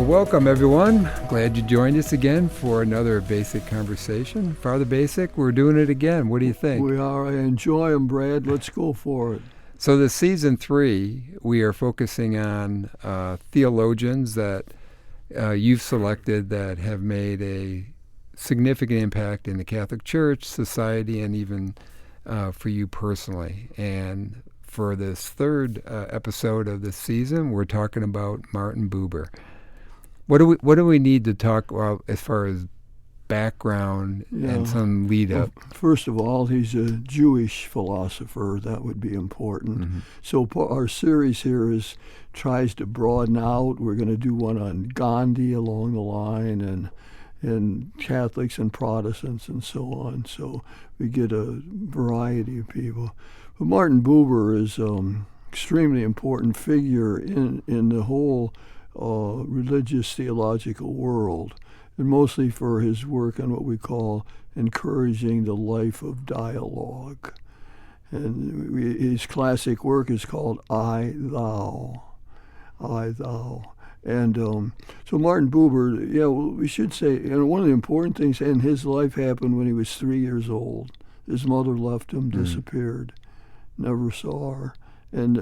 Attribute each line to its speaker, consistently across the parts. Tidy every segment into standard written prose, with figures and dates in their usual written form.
Speaker 1: Welcome, everyone. Glad you joined us again for another Basic Conversation. Father Basic, we're doing it again. What do you think?
Speaker 2: We are. I enjoy them, Brad. Let's go for it.
Speaker 1: So this season 3, we are focusing on theologians that you've selected that have made a significant impact in the Catholic Church, society, and even for you personally. And for this third episode of this season, we're talking about Martin Buber. What do we need to talk about as far as background and some lead up?
Speaker 2: Well, first of all, he's a Jewish philosopher. That would be important. Mm-hmm. So our series here tries to broaden out. We're going to do one on Gandhi along the line, and Catholics and Protestants and so on. So we get a variety of people. But Martin Buber is extremely important figure in the whole religious theological world, and mostly for his work on what we call encouraging the life of dialogue. And his classic work is called I, Thou. And so Martin Buber, we should say, one of the important things in his life happened when he was 3 years old. His mother left him, disappeared, never saw her. And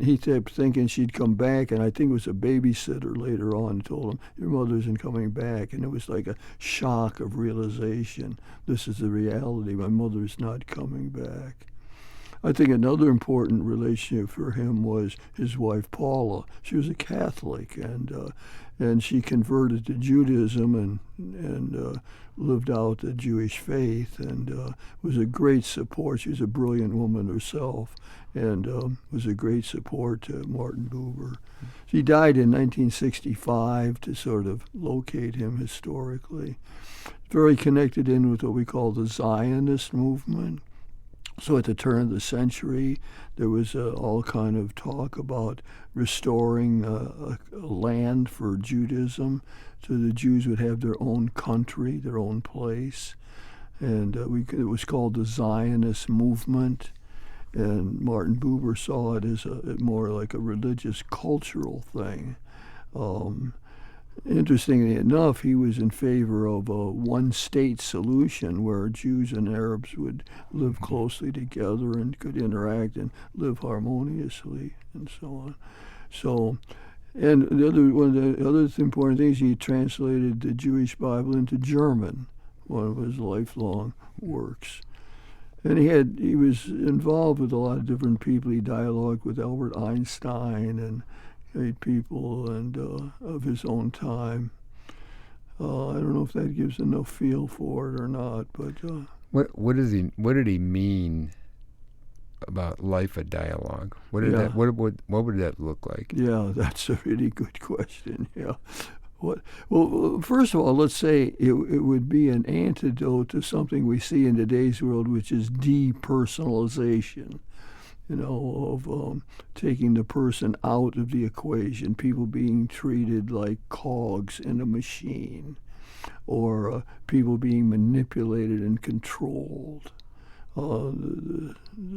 Speaker 2: he kept thinking she'd come back, and I think it was a babysitter later on told him, your mother isn't coming back. And it was like a shock of realization. This is the reality. My mother's not coming back. I think another important relationship for him was his wife Paula. She was a Catholic, and she converted to Judaism and lived out the Jewish faith, and was a great support. She was a brilliant woman herself, and was a great support to Martin Buber. She died in 1965 to sort of locate him historically. Very connected in with what we call the Zionist movement. So at the turn of the century, there was all kind of talk about restoring a land for Judaism, so the Jews would have their own country, their own place. And it was called the Zionist movement. And Martin Buber saw it as more like a religious, cultural thing. Interestingly enough, he was in favor of a one-state solution where Jews and Arabs would live closely together and could interact and live harmoniously and so on. So, and one of the other important things, he translated the Jewish Bible into German, one of his lifelong works. And he was involved with a lot of different people. He dialogued with Albert Einstein and great people and of his own time. I don't know if that gives enough feel for it or not, but
Speaker 1: what did he mean about life of dialogue? What would that look like?
Speaker 2: Yeah, that's a really good question. Yeah. Well, first of all, let's say it would be an antidote to something we see in today's world, which is depersonalization. Of taking the person out of the equation, people being treated like cogs in a machine, or people being manipulated and controlled. The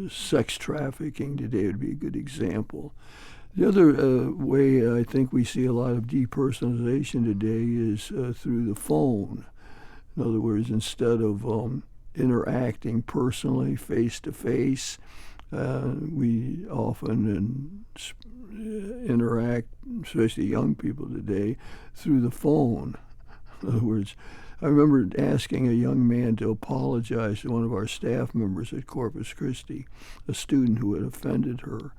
Speaker 2: sex trafficking today would be a good example. The other way I think we see a lot of depersonalization today is through the phone. In other words, instead of interacting personally, face-to-face, we often interact, especially young people today, through the phone. In other words, I remember asking a young man to apologize to one of our staff members at Corpus Christi, a student who had offended her.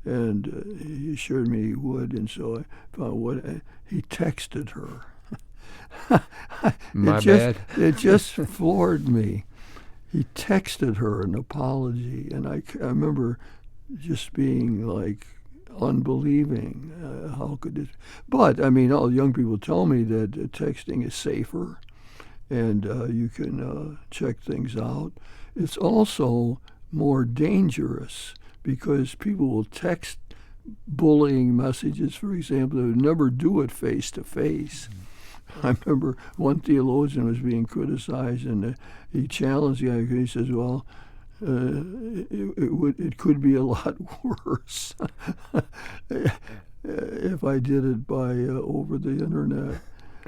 Speaker 2: And he assured me he would, and so I found he texted her.
Speaker 1: Bad.
Speaker 2: It just floored me. He texted her an apology, and I remember just being like unbelieving. How could it? But I mean, all young people tell me that texting is safer, and you can check things out. It's also more dangerous because people will text bullying messages, for example. They would never do it face to face. I remember one theologian was being criticized, and he challenged the guy. He says, well, it could be a lot worse. if I did it by over the internet.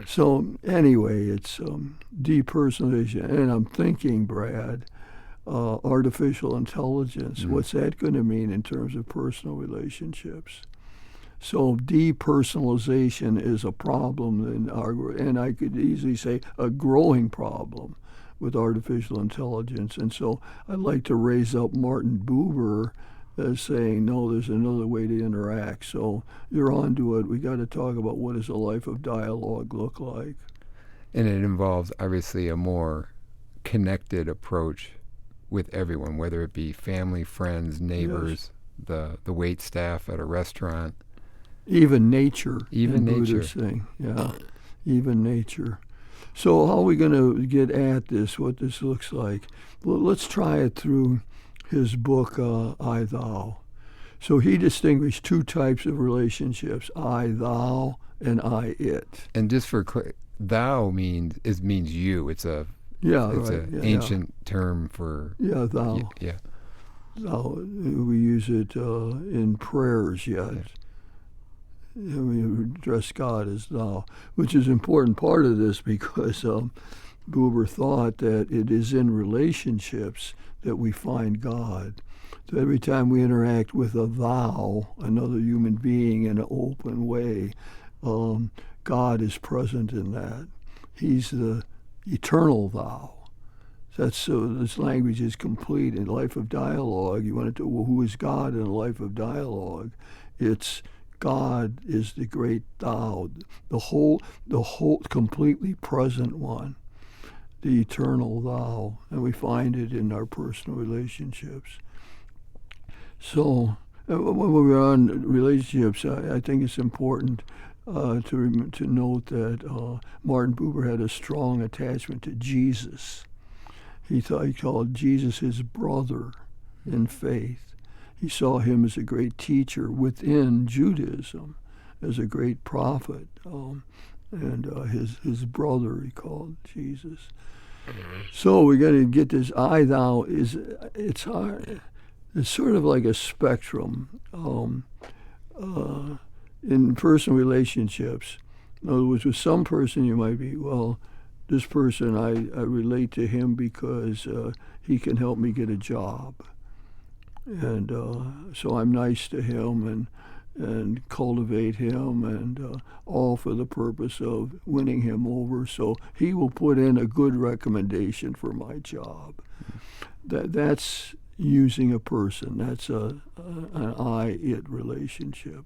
Speaker 2: So anyway, it's depersonalization. And I'm thinking, Brad, artificial intelligence, what's that going to mean in terms of personal relationships? So depersonalization is a problem, and I could easily say a growing problem with artificial intelligence. And so I'd like to raise up Martin Buber as saying, no, there's another way to interact. So you're onto it. We got to talk about what does a life of dialogue look like.
Speaker 1: And it involves, obviously, a more connected approach with everyone, whether it be family, friends, neighbors, yes, the wait staff at a restaurant.
Speaker 2: Even nature.
Speaker 1: Even nature.
Speaker 2: Buddhist thing. Yeah, even nature. So how are we going to get at this, what this looks like? Well, let's try it through his book, I, Thou. So he distinguished two types of relationships, I, Thou, and I, It.
Speaker 1: And just for thou means you. It's a ancient term for
Speaker 2: thou.
Speaker 1: Yeah.
Speaker 2: Thou. We use it in prayers yet. Yeah. We address God as thou, which is an important part of this because Buber thought that it is in relationships that we find God. So every time we interact with a thou, another human being, in an open way, God is present in that. He's the eternal thou. So this language is complete. In life of dialogue, you want to know, well, who is God in a life of dialogue? It's God is the great thou, the whole completely present one, the eternal thou, and we find it in our personal relationships. So when we're on relationships, I think it's important to note that Martin Buber had a strong attachment to Jesus. He called Jesus his brother in faith. He saw him as a great teacher within Judaism, as a great prophet, and his brother he called Jesus. So we got to get this I thou it's hard. It's sort of like a spectrum in personal relationships. In other words, with some person you might be, well, this person I relate to him because he can help me get a job. And so I'm nice to him and cultivate him, and all for the purpose of winning him over. So he will put in a good recommendation for my job. That's using a person. That's an I-it relationship.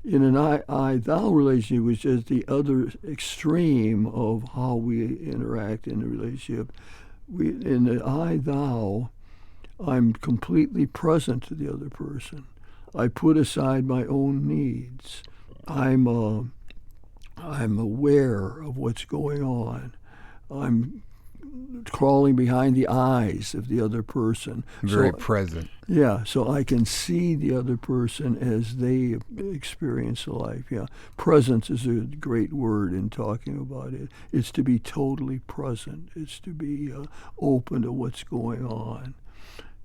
Speaker 2: In an I-thou relationship, which is the other extreme of how we interact in a relationship, in the I-thou, I'm completely present to the other person. I put aside my own needs. I'm aware of what's going on. I'm crawling behind the eyes of the other person.
Speaker 1: Very present.
Speaker 2: Yeah, so I can see the other person as they experience life. Yeah, presence is a great word in talking about it. It's to be totally present. It's to be open to what's going on.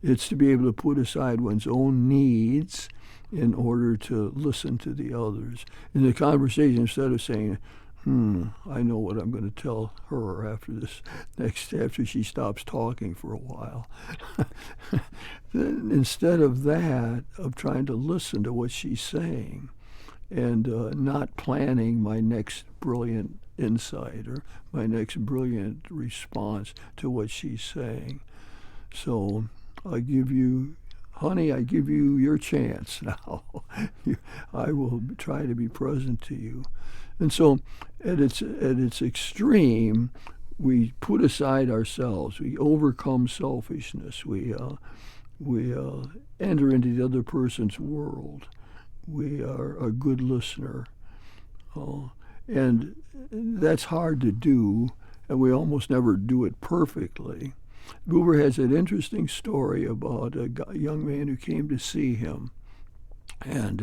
Speaker 2: It's to be able to put aside one's own needs in order to listen to the others. In the conversation, instead of saying, I know what I'm going to tell her after she stops talking for a while. Instead of that, of trying to listen to what she's saying and not planning my next brilliant insight or my next brilliant response to what she's saying. So I give you, honey, I give you your chance now. I will try to be present to you. And so at its extreme, we put aside ourselves. We overcome selfishness. We enter into the other person's world. We are a good listener. And that's hard to do, and we almost never do it perfectly. Buber has an interesting story about a young man who came to see him, and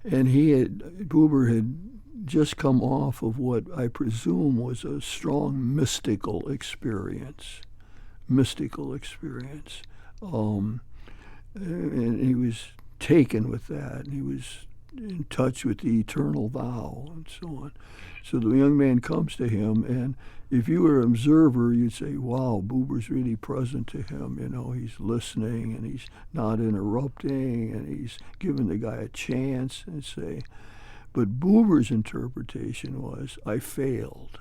Speaker 2: Buber had just come off of what I presume was a strong mystical experience, and he was taken with that, and he was in touch with the eternal thou, and so on. So the young man comes to him, and if you were an observer, you'd say, wow, Buber's really present to him. He's listening, and he's not interrupting, and he's giving the guy a chance, and say. But Buber's interpretation was, I failed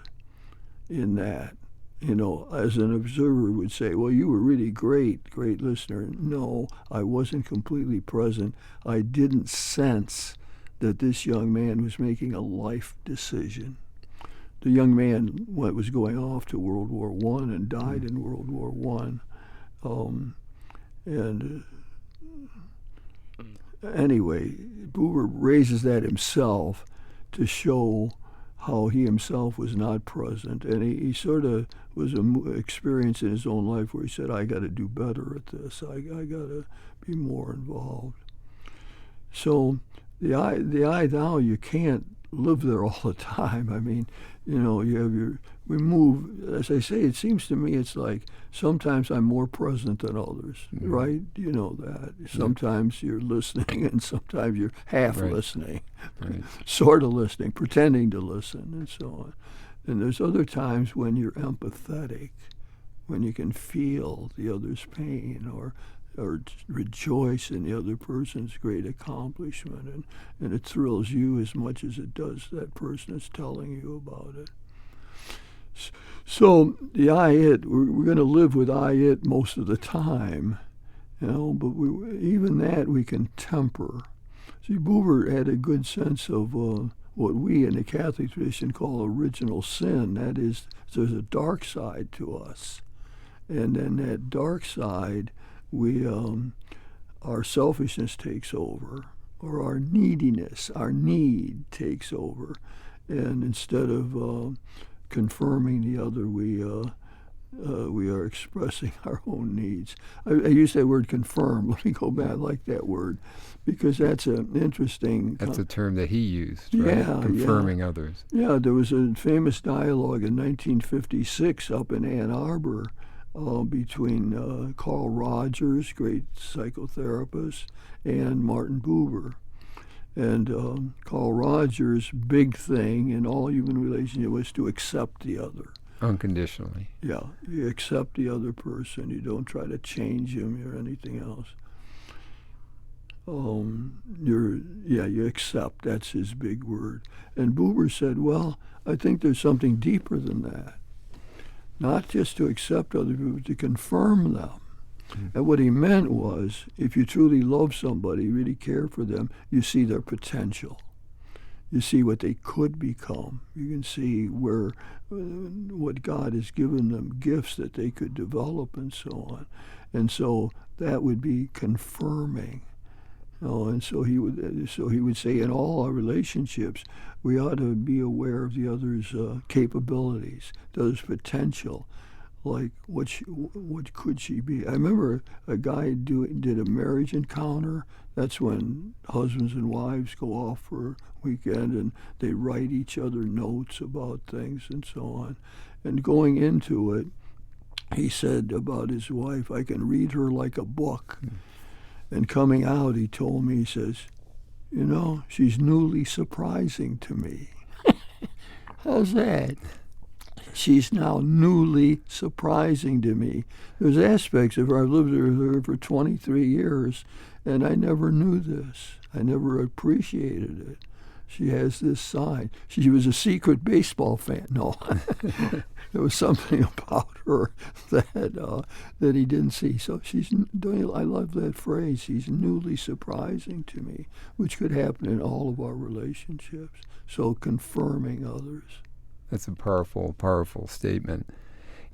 Speaker 2: in that. As an observer would say, well, you were really great listener. No, I wasn't completely present. I didn't sense that this young man was making a life decision. The young man was going off to World War I and died in World War I. Anyway, Buber raises that himself to show how he himself was not present. And he sort of was an experience in his own life where he said, I got to do better at this. I got to be more involved. So the I thou, you can't live there all the time. I mean, we move, as I say, it seems to me it's like sometimes I'm more present than others, right? You know that. Sometimes you're listening and sometimes you're half listening, sort of listening, pretending to listen, and so on. And there's other times when you're empathetic, when you can feel the other's pain or rejoice in the other person's great accomplishment, and it thrills you as much as it does that person that's telling you about it. So the I-it, we're going to live with I-it most of the time, but even that we can temper. See, Buber had a good sense of what we in the Catholic tradition call original sin. That is, there's a dark side to us. And then that dark side, our selfishness takes over, or our neediness, our need takes over. And instead of confirming the other, we are expressing our own needs. I use that word confirm. Let me go back. I like that word because that's an interesting...
Speaker 1: That's a term that he used, right?
Speaker 2: Yeah,
Speaker 1: confirming others.
Speaker 2: Yeah, there was a famous dialogue in 1956 up in Ann Arbor between Carl Rogers, great psychotherapist, and Martin Buber. And Carl Rogers' big thing in all human relationship was to accept the other.
Speaker 1: Unconditionally.
Speaker 2: Yeah, you accept the other person. You don't try to change him or anything else. You accept. That's his big word. And Buber said, well, I think there's something deeper than that. Not just to accept other people, but to confirm them. And what he meant was, if you truly love somebody, really care for them, you see their potential. You see what they could become. You can see what God has given them, gifts that they could develop and so on. And so that would be confirming. And so he would say in all our relationships, we ought to be aware of the other's capabilities, the other's potential. Like, what could she be? I remember a guy did a marriage encounter. That's when husbands and wives go off for a weekend and they write each other notes about things and so on. And going into it, he said about his wife, I can read her like a book. And coming out, he told me, he says, she's newly surprising to me. How's that? She's now newly surprising to me. There's aspects of her, I've lived with her for 23 years, and I never knew this. I never appreciated it. She has this side. She was a secret baseball fan. No, there was something about her that he didn't see. So I love that phrase, she's newly surprising to me, which could happen in all of our relationships. So confirming others.
Speaker 1: That's a powerful, powerful statement.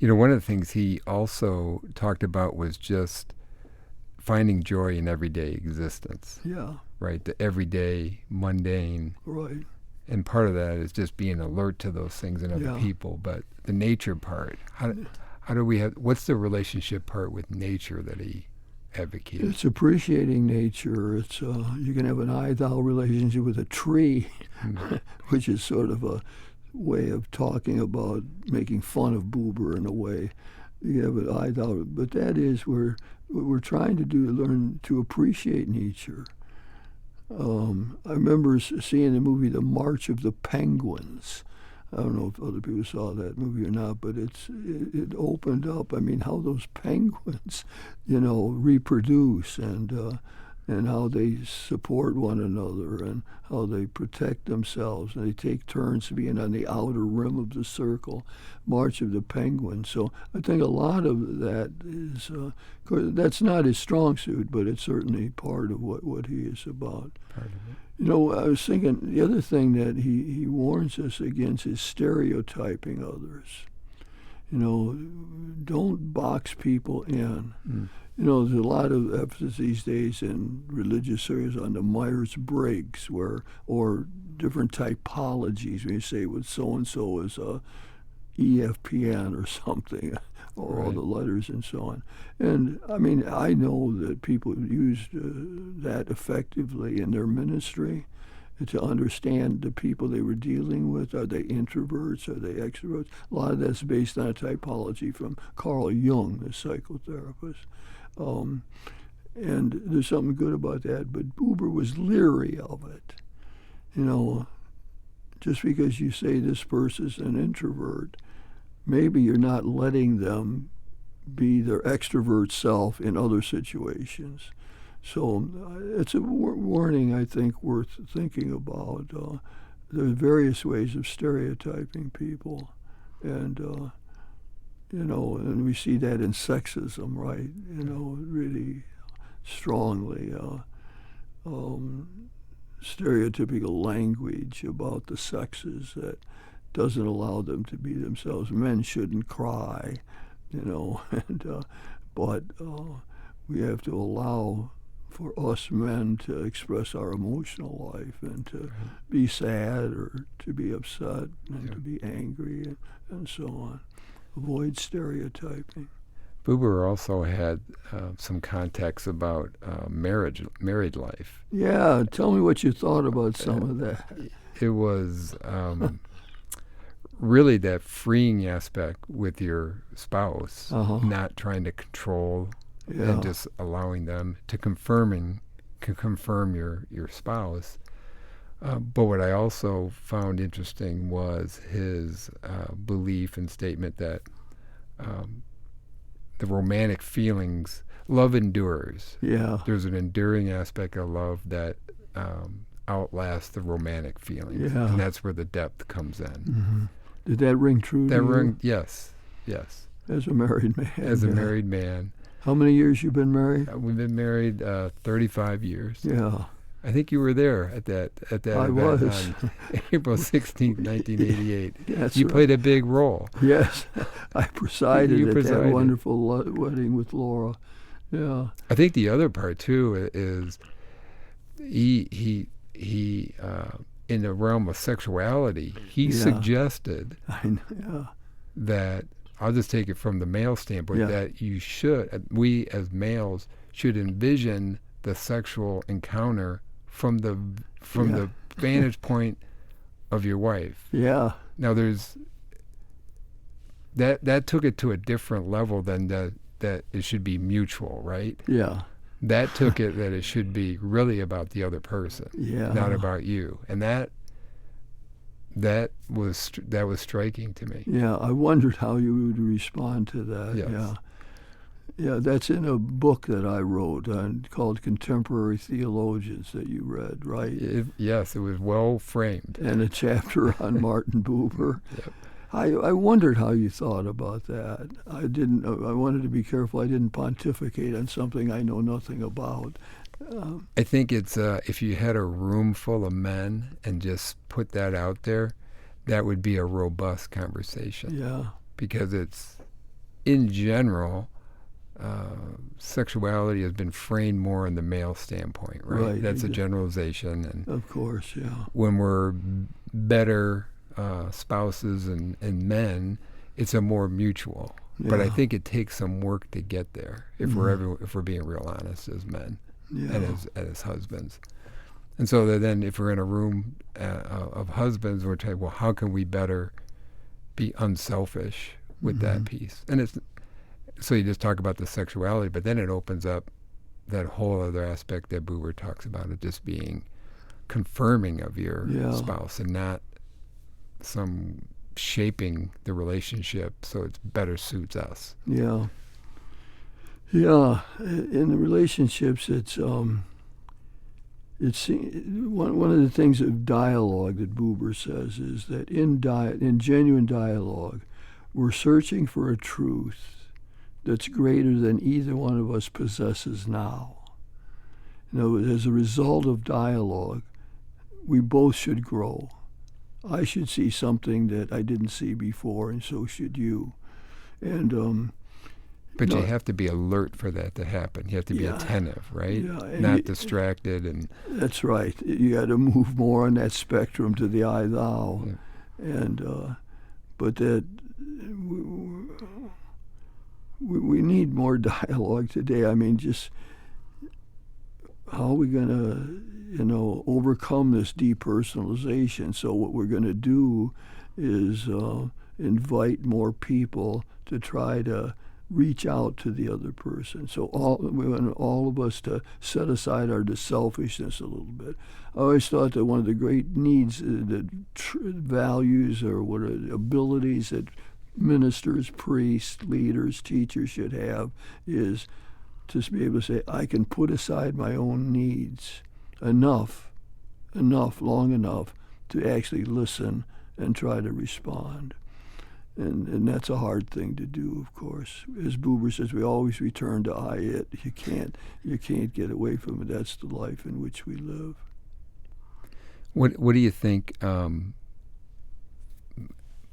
Speaker 1: One of the things he also talked about was just finding joy in everyday existence.
Speaker 2: Yeah.
Speaker 1: Right? The everyday, mundane.
Speaker 2: Right.
Speaker 1: And part of that is just being alert to those things in other people. But the nature part, how do we what's the relationship part with nature that he advocated?
Speaker 2: It's appreciating nature. It's you can have an I-thou relationship with a tree, which is sort of a way of talking about making fun of Buber in a way. You have an I-thou, but that is what we're trying to do, learn to appreciate nature. I remember seeing the movie The March of the Penguins. I don't know if other people saw that movie or not, but it opened up. I mean, how those penguins, reproduce and how they support one another and how they protect themselves. And they take turns being on the outer rim of the circle, March of the Penguins. So I think a lot of that is, that's not his strong suit, but it's certainly part of what he is about.
Speaker 1: Part of it.
Speaker 2: I was thinking the other thing that he warns us against is stereotyping others. Don't box people in.
Speaker 1: Mm.
Speaker 2: There's a lot of emphasis these days in religious areas on the Myers-Briggs, or different typologies. When you say, well, so-and-so is a EFPN or something, or all the letters and so on. And, I mean, I know that people use that effectively in their ministry to understand the people they were dealing with. Are they introverts? Are they extroverts? A lot of that's based on a typology from Carl Jung, the psychotherapist. And there's something good about that, but Buber was leery of it. Just because you say this person's an introvert, maybe you're not letting them be their extrovert self in other situations. So it's a warning, I think, worth thinking about. There's various ways of stereotyping people, and and we see that in sexism, right? Really strongly. Stereotypical language about the sexes that doesn't allow them to be themselves. Men shouldn't cry, but we have to allow for us men to express our emotional life and to be sad or to be upset and to be angry and so on. Avoid stereotyping.
Speaker 1: Buber also had some context about married life.
Speaker 2: Yeah, tell me what you thought about some of that.
Speaker 1: It was really that freeing aspect with your spouse, not trying to control and just allowing them to confirm your spouse. But what I also found interesting was his belief and statement that the romantic feelings, love endures.
Speaker 2: Yeah.
Speaker 1: There's an enduring aspect of love that outlasts the romantic feelings.
Speaker 2: Yeah.
Speaker 1: And that's where the depth comes in.
Speaker 2: Mm-hmm. Did that ring true to you?
Speaker 1: Yes.
Speaker 2: As a married man.
Speaker 1: As a married man.
Speaker 2: How many years you been married?
Speaker 1: We've been married 35 years.
Speaker 2: Yeah.
Speaker 1: I think you were there at that
Speaker 2: I
Speaker 1: event
Speaker 2: was.
Speaker 1: on April 16th, 1988.
Speaker 2: That's
Speaker 1: you
Speaker 2: right.
Speaker 1: played a big role.
Speaker 2: Yes. I presided
Speaker 1: You
Speaker 2: at
Speaker 1: presided.
Speaker 2: that wonderful wedding with Laura. Yeah.
Speaker 1: I think the other part too is he in the realm of sexuality, he suggested that, I'll just take it from the male standpoint, that we as males should envision the sexual encounter from the vantage point of your wife.
Speaker 2: Yeah.
Speaker 1: Now there's that took it to a different level than that it should be mutual, right?
Speaker 2: Yeah.
Speaker 1: That took it that it should be really about the other person, not about you, and that was striking to me.
Speaker 2: Yeah, I wondered how you would respond to that.
Speaker 1: Yes.
Speaker 2: Yeah, that's in a book that I wrote called Contemporary Theologians that you read, right?
Speaker 1: Yes, it was well framed.
Speaker 2: And a chapter on Martin Buber.
Speaker 1: Yep.
Speaker 2: I wondered how you thought about that. I wanted to be careful I didn't pontificate on something I know nothing about.
Speaker 1: I think it's if you had a room full of men and just put that out there, that would be a robust conversation.
Speaker 2: Yeah.
Speaker 1: Because it's, in general, sexuality has been framed more in the male standpoint, right? That's a generalization. And
Speaker 2: of course, yeah.
Speaker 1: When we're better spouses and men, it's a more mutual. Yeah. But I think it takes some work to get there if we're being real honest as men and as husbands. And so then if we're in a room of husbands, we're saying, well, how can we better be unselfish with that piece? And so you just talk about the sexuality, but then it opens up that whole other aspect that Buber talks about, of just being confirming of your
Speaker 2: Yeah.
Speaker 1: spouse and not some shaping the relationship so it better suits us.
Speaker 2: Yeah. Yeah. In the relationships, it's one of the things of dialogue that Buber says is that in genuine dialogue, we're searching for a truth that's greater than either one of us possesses now. You know, as a result of dialogue, we both should grow. I should see something that I didn't see before, and so should you. And
Speaker 1: But
Speaker 2: no,
Speaker 1: you have to be alert for that to happen. You have to be attentive, right?
Speaker 2: Yeah,
Speaker 1: Not distracted. And
Speaker 2: that's right. You got to move more on that spectrum to the I thou, and but that we need more dialogue today. I mean, just how are we going to, overcome this depersonalization? So what we're going to do is invite more people to try to reach out to the other person. So we want all of us to set aside our selfishness a little bit. I always thought that one of the great needs, values, or what are abilities that ministers, priests, leaders, teachers should have is to be able to say, I can put aside my own needs enough, long enough to actually listen and try to respond. And that's a hard thing to do, of course. As Buber says, we always return to I, it. You can't get away from it. That's the life in which we live.
Speaker 1: What do you think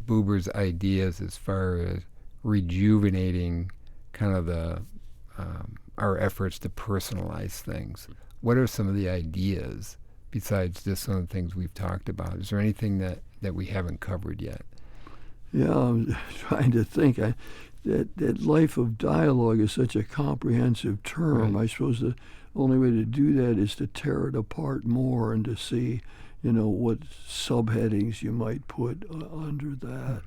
Speaker 1: Buber's ideas as far as rejuvenating kind of the our efforts to personalize things? What are some of the ideas besides just some of the things we've talked about? Is there anything that we haven't covered yet?
Speaker 2: Yeah, I'm trying to think. That life of dialogue is such a comprehensive term. Right. I suppose the only way to do that is to tear it apart more and to see, what subheadings you might put under that.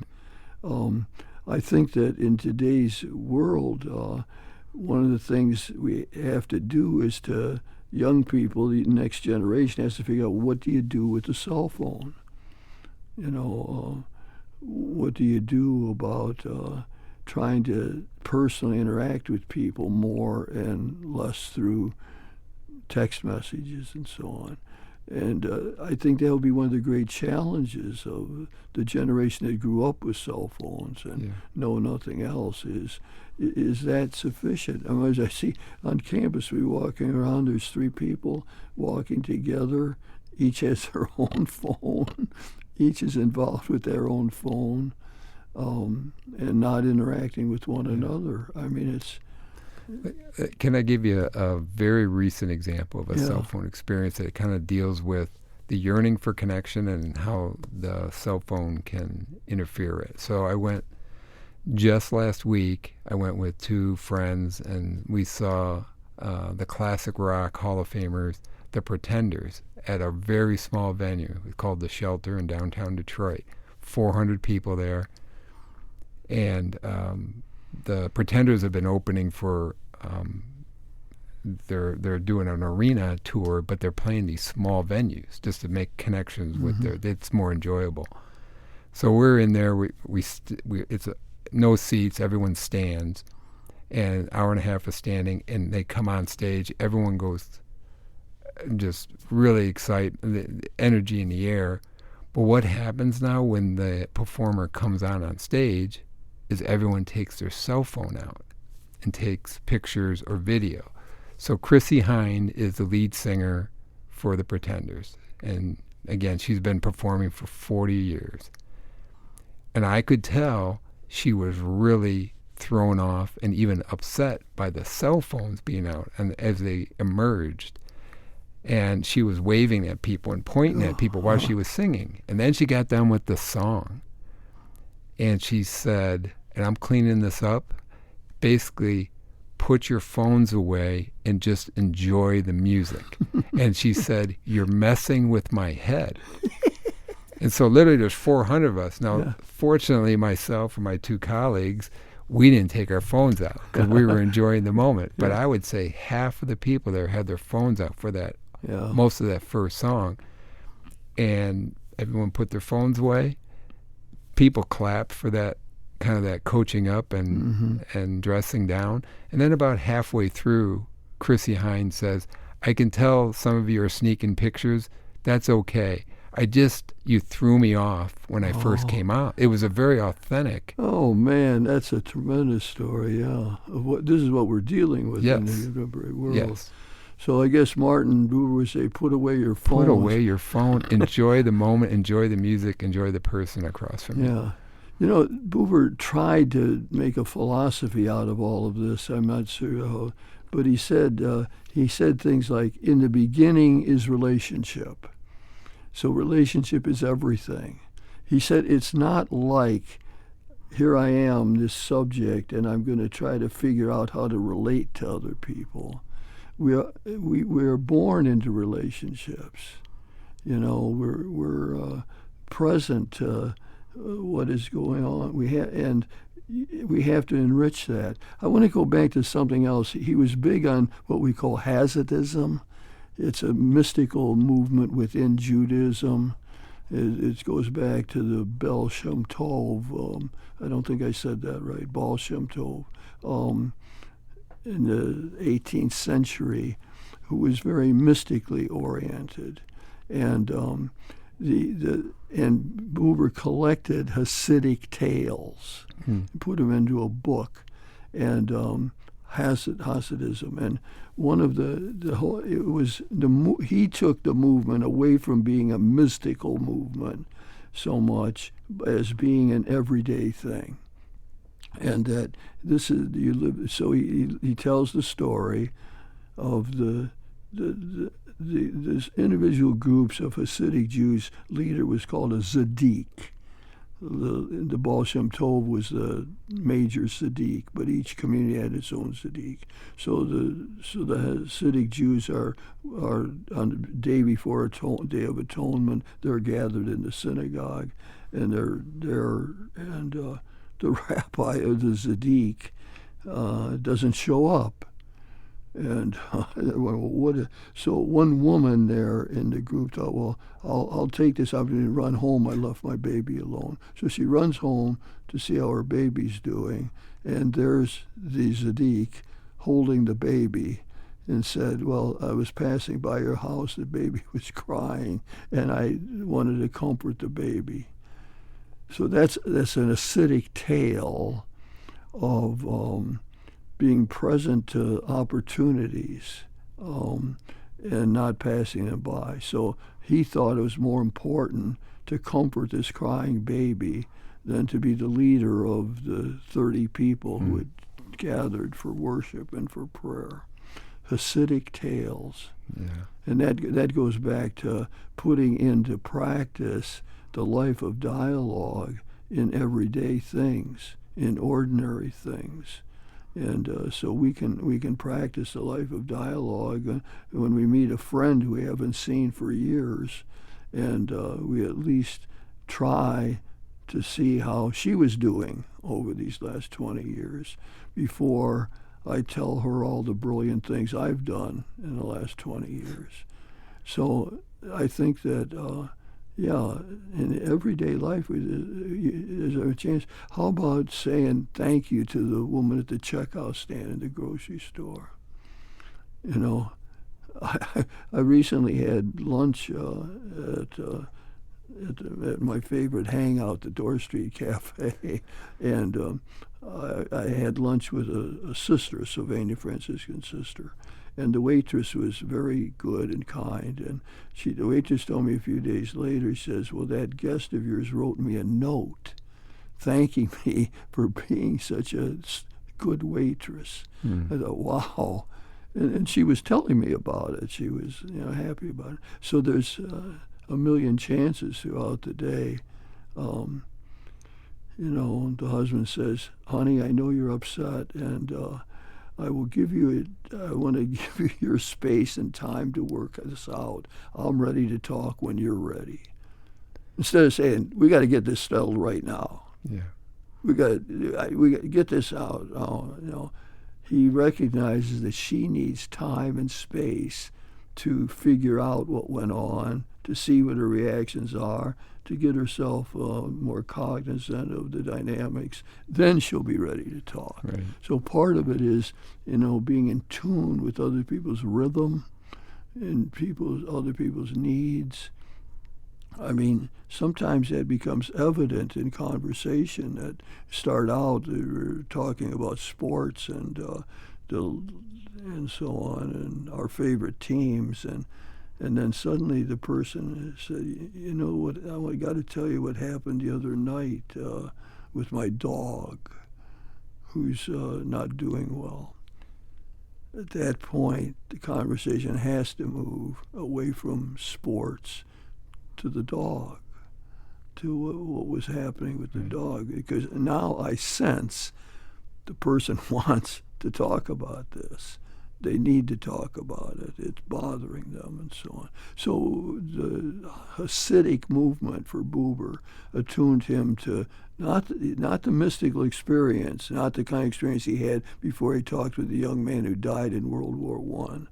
Speaker 2: I think that in today's world, one of the things we have to do is to young people, the next generation has to figure out, what do you do with the cell phone? What do you do about trying to personally interact with people more and less through text messages and so on? And I think that will be one of the great challenges of the generation that grew up with cell phones and know nothing else is that sufficient? I mean, as I see on campus, we walking around, there's 3 people walking together. Each has their own phone. Each is involved with their own phone and not interacting with one another. I mean, it's...
Speaker 1: Can I give you a very recent example of a cell phone experience that kind of deals with the yearning for connection and how the cell phone can interfere it? So just last week, I went with 2 friends and we saw the classic rock Hall of Famers, the Pretenders, at a very small venue called The Shelter in downtown Detroit. 400 people there. And the Pretenders have been opening for, they're doing an arena tour, but they're playing these small venues just to make connections with it's more enjoyable. So we're in there, it's no seats, everyone stands, and an hour and a half of standing, and they come on stage, everyone goes just really excited, the energy in the air. But what happens now when the performer comes on stage is everyone takes their cell phone out and takes pictures or video. So Chrissie Hynde is the lead singer for the Pretenders. And again, she's been performing for 40 years. And I could tell she was really thrown off and even upset by the cell phones being out and as they emerged. And she was waving at people and pointing at people while she was singing. And then she got done with the song. And she said, and I'm cleaning this up, basically, put your phones away and just enjoy the music. And she said, you're messing with my head. And so literally there's 400 of us. Now, fortunately, myself and my 2 colleagues, we didn't take our phones out because we were enjoying the moment. But I would say half of the people there had their phones out for that, most of that first song. and everyone put their phones away. People clapped for that kind of that coaching up and dressing down. And then about halfway through, Chrissy Hines says, I can tell some of you are sneaking pictures. That's okay. You threw me off when I first came out. It was a very authentic.
Speaker 2: Oh, man, that's a tremendous story, yeah. This is what we're dealing with in the contemporary world.
Speaker 1: Yes.
Speaker 2: So I guess Martin Buber would say, put away your phone.
Speaker 1: Put away your phone. Enjoy the moment. Enjoy the music. Enjoy the person across from you.
Speaker 2: Yeah. You know, Buber tried to make a philosophy out of all of this. I'm not sure how. But he said things like, in the beginning is relationship. So relationship is everything. He said it's not like, here I am, this subject, and I'm going to try to figure out how to relate to other people. We are born into relationships. You know, we're present to what is going on. We have to enrich that. I want to go back to something else. He was big on what we call Hasidism. It's a mystical movement within Judaism. It goes back to the Baal Shem Tov. I don't think I said that right. Baal Shem Tov in the 18th century, who was very mystically oriented, and and Buber collected Hasidic tales, put them into a book, and Hasidism, and one of he took the movement away from being a mystical movement so much as being an everyday thing, and that this is So he tells the story of this individual groups of Hasidic Jews. Leader was called a Tzaddik. The Baal Shem Tov was the major Tzaddik, but each community had its own Tzaddik. So the Hasidic Jews are on the day before Day of Atonement. They're gathered in the synagogue, and the rabbi of the Tzaddik doesn't show up. And so one woman there in the group thought, well, I'll take this opportunity to run home. I left my baby alone. So she runs home to see how her baby's doing, and there's the Tzaddik holding the baby, and said, well, I was passing by your house, the baby was crying, and I wanted to comfort the baby. So that's an Hasidic tale of being present to opportunities and not passing them by. So he thought it was more important to comfort this crying baby than to be the leader of the 30 people who had gathered for worship and for prayer. Hasidic tales.
Speaker 1: Yeah.
Speaker 2: And that goes back to putting into practice the life of dialogue in everyday things, in ordinary things. And so we can practice the life of dialogue when we meet a friend who we haven't seen for years, and we at least try to see how she was doing over these last 20 years before I tell her all the brilliant things I've done in the last 20 years. So I think that in everyday life, there's a chance. How about saying thank you to the woman at the checkout stand in the grocery store? You know, I recently had lunch at my favorite hangout, the Dorr Street Cafe, and I had lunch with a sister, a Sylvania Franciscan sister. And the waitress was very good and kind. And the waitress told me a few days later, she says, well, that guest of yours wrote me a note thanking me for being such a good waitress. I thought, wow. And she was telling me about it. She was happy about it. So there's a million chances throughout the day. The husband says, honey, I know you're upset, and I want to give you your space and time to work this out. I'm ready to talk when you're ready. Instead of saying, we got to get this settled right now.
Speaker 1: Yeah.
Speaker 2: We got to get this out. He recognizes that she needs time and space to figure out what went on, to see what her reactions are, to get herself more cognizant of the dynamics. Then she'll be ready to talk.
Speaker 1: Right.
Speaker 2: So part of it is, being in tune with other people's rhythm and other people's needs. I mean, sometimes that becomes evident in conversation that start out, we're talking about sports and so on, and our favorite teams, and then suddenly the person said, you know what, I got to tell you what happened the other night with my dog, who's not doing well. At that point, the conversation has to move away from sports to the dog, to what was happening with the dog, because now I sense the person wants to talk about this. They need to talk about it. It's bothering them and so on. So the Hasidic movement for Buber attuned him to not the mystical experience, not the kind of experience he had before he talked with the young man who died in World War I,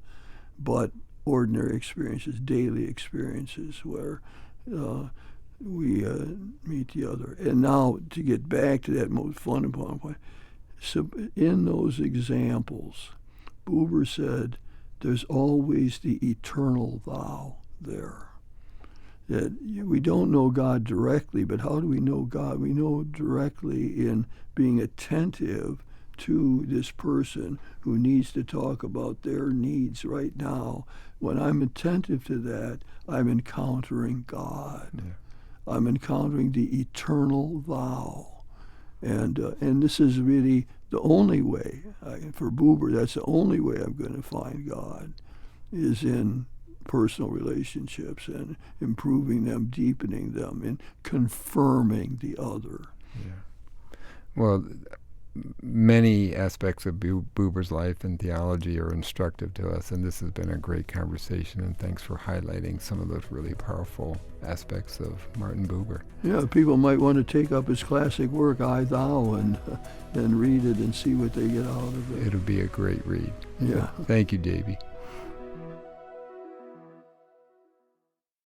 Speaker 2: but ordinary experiences, daily experiences where we meet the other. And now to get back to that most fundamental point, so in those examples, Buber said, there's always the eternal thou there. That we don't know God directly, but how do we know God? We know directly in being attentive to this person who needs to talk about their needs right now. When I'm attentive to that, I'm encountering God. Yeah. I'm encountering the eternal thou. And this is really the only way, for Buber, that's the only way I'm going to find God, is in personal relationships and improving them, deepening them, and confirming the other.
Speaker 1: Yeah. Well, many aspects of Buber's life and theology are instructive to us, and this has been a great conversation, and thanks for highlighting some of those really powerful aspects of Martin Buber.
Speaker 2: Yeah, people might want to take up his classic work, I, Thou, and read it and see what they get out of it.
Speaker 1: It'll be a great read.
Speaker 2: Yeah.
Speaker 1: Thank you, Davey.